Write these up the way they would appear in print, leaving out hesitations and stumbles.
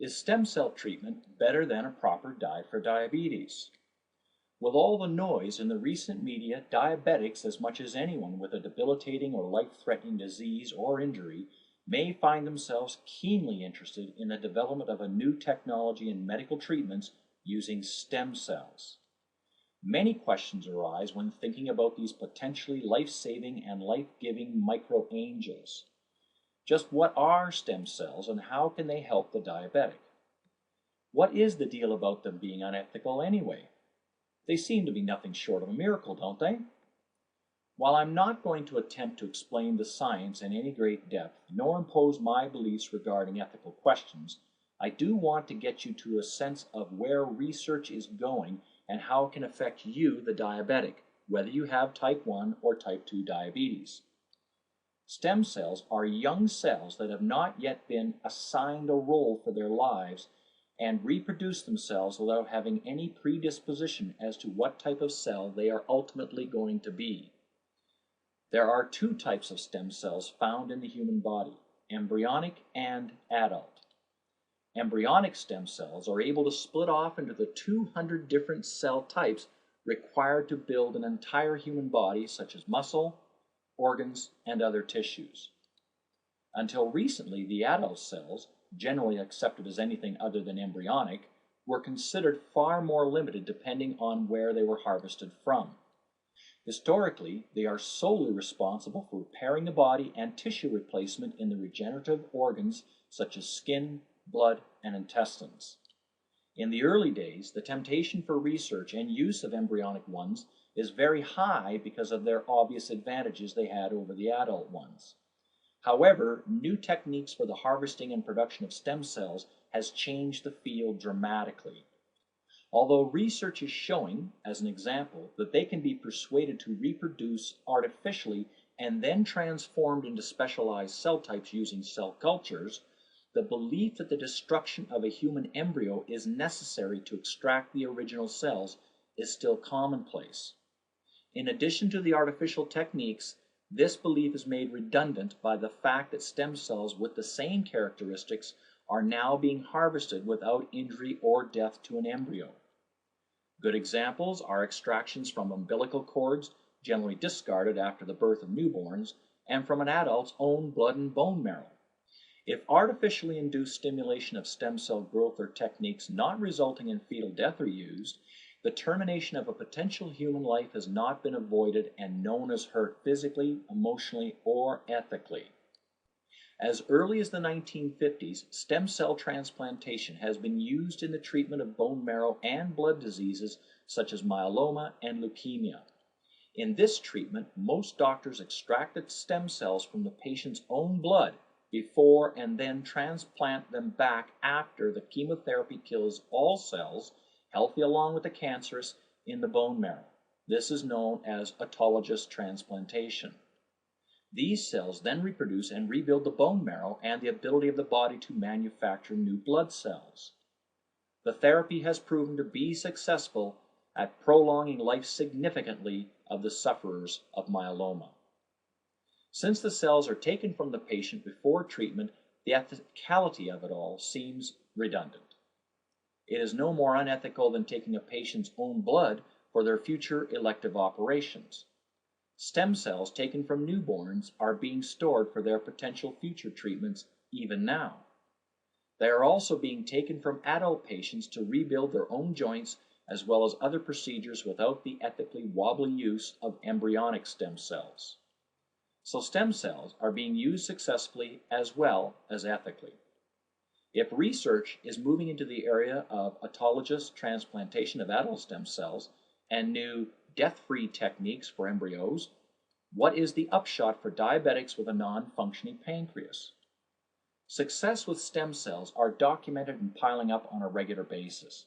Is stem cell treatment better than a proper diet for diabetes? With all the noise in the recent media, diabetics, as much as anyone with a debilitating or life-threatening disease or injury, may find themselves keenly interested in the development of a new technology in medical treatments using stem cells. Many questions arise when thinking about these potentially life-saving and life-giving micro-angels. Just what are stem cells and how can they help the diabetic? What is the deal about them being unethical anyway? They seem to be nothing short of a miracle, don't they? While I'm not going to attempt to explain the science in any great depth, nor impose my beliefs regarding ethical questions, I do want to get you to a sense of where research is going and how it can affect you, the diabetic, whether you have type 1 or type 2 diabetes. Stem cells are young cells that have not yet been assigned a role for their lives and reproduce themselves without having any predisposition as to what type of cell they are ultimately going to be. There are two types of stem cells found in the human body, embryonic and adult. Embryonic stem cells are able to split off into the 200 different cell types required to build an entire human body, such as muscle, organs, and other tissues. Until recently, the adult cells, generally accepted as anything other than embryonic, were considered far more limited depending on where they were harvested from. Historically, they are solely responsible for repairing the body and tissue replacement in the regenerative organs such as skin, blood, and intestines. In the early days, the temptation for research and use of embryonic ones is very high because of their obvious advantages they had over the adult ones. However, new techniques for the harvesting and production of stem cells has changed the field dramatically. Although research is showing, as an example, that they can be persuaded to reproduce artificially and then transformed into specialized cell types using cell cultures, the belief that the destruction of a human embryo is necessary to extract the original cells is still commonplace. In addition to the artificial techniques, this belief is made redundant by the fact that stem cells with the same characteristics are now being harvested without injury or death to an embryo. Good examples are extractions from umbilical cords, generally discarded after the birth of newborns, and from an adult's own blood and bone marrow. If artificially induced stimulation of stem cell growth or techniques not resulting in fetal death are used, the termination of a potential human life has not been avoided and no one is hurt physically, emotionally, or ethically. As early as the 1950s, stem cell transplantation has been used in the treatment of bone marrow and blood diseases such as myeloma and leukemia. In this treatment, most doctors extract the stem cells from the patient's own blood before and then transplant them back after the chemotherapy kills all cells, healthy along with the cancerous, in the bone marrow. This is known as autologous transplantation. These cells then reproduce and rebuild the bone marrow and the ability of the body to manufacture new blood cells. The therapy has proven to be successful at prolonging life significantly of the sufferers of myeloma. Since the cells are taken from the patient before treatment, the ethicality of it all seems redundant. It is no more unethical than taking a patient's own blood for their future elective operations. Stem cells taken from newborns are being stored for their potential future treatments even now. They are also being taken from adult patients to rebuild their own joints as well as other procedures without the ethically wobbly use of embryonic stem cells. So stem cells are being used successfully as well as ethically. If research is moving into the area of autologous transplantation of adult stem cells and new death-free techniques for embryos, what is the upshot for diabetics with a non-functioning pancreas? Success with stem cells are documented and piling up on a regular basis.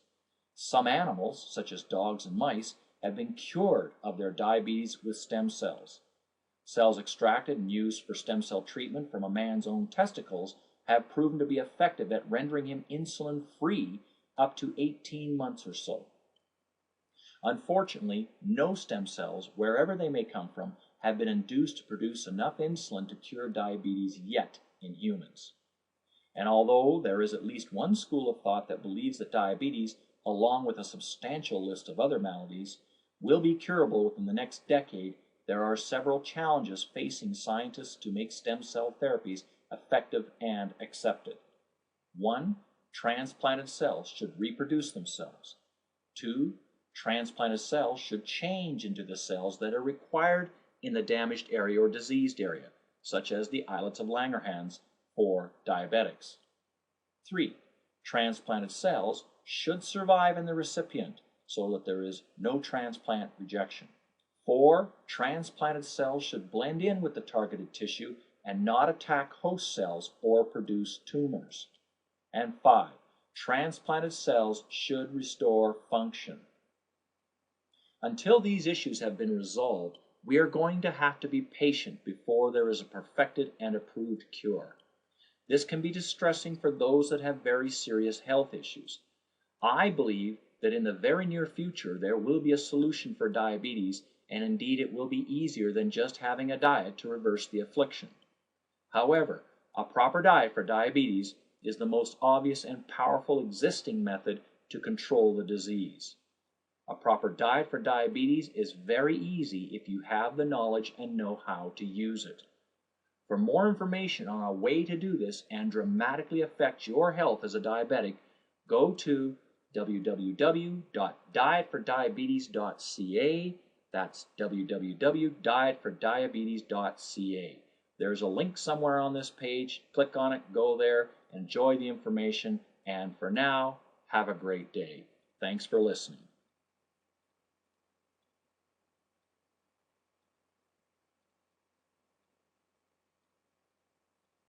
Some animals, such as dogs and mice, have been cured of their diabetes with stem cells. Cells extracted and used for stem cell treatment from a man's own testicles have proven to be effective at rendering him insulin-free up to 18 months or so. Unfortunately, no stem cells, wherever they may come from, have been induced to produce enough insulin to cure diabetes yet in humans. And although there is at least one school of thought that believes that diabetes, along with a substantial list of other maladies, will be curable within the next decade, there are several challenges facing scientists to make stem cell therapies effective and accepted. 1. Transplanted cells should reproduce themselves. 2. Transplanted cells should change into the cells that are required in the damaged area or diseased area, such as the islets of Langerhans for diabetics. 3. Transplanted cells should survive in the recipient so that there is no transplant rejection. 4. Transplanted cells should blend in with the targeted tissue and not attack host cells or produce tumors. And 5. Transplanted cells should restore function. Until these issues have been resolved, we are going to have to be patient before there is a perfected and approved cure. This can be distressing for those that have very serious health issues. I believe that in the very near future there will be a solution for diabetes, and indeed it will be easier than just having a diet to reverse the affliction. However, a proper diet for diabetes is the most obvious and powerful existing method to control the disease. A proper diet for diabetes is very easy if you have the knowledge and know how to use it. For more information on a way to do this and dramatically affect your health as a diabetic, go to www.dietfordiabetes.ca. That's www.dietfordiabetes.ca. There's a link somewhere on this page. Click on it, go there, enjoy the information, and for now, have a great day. Thanks for listening.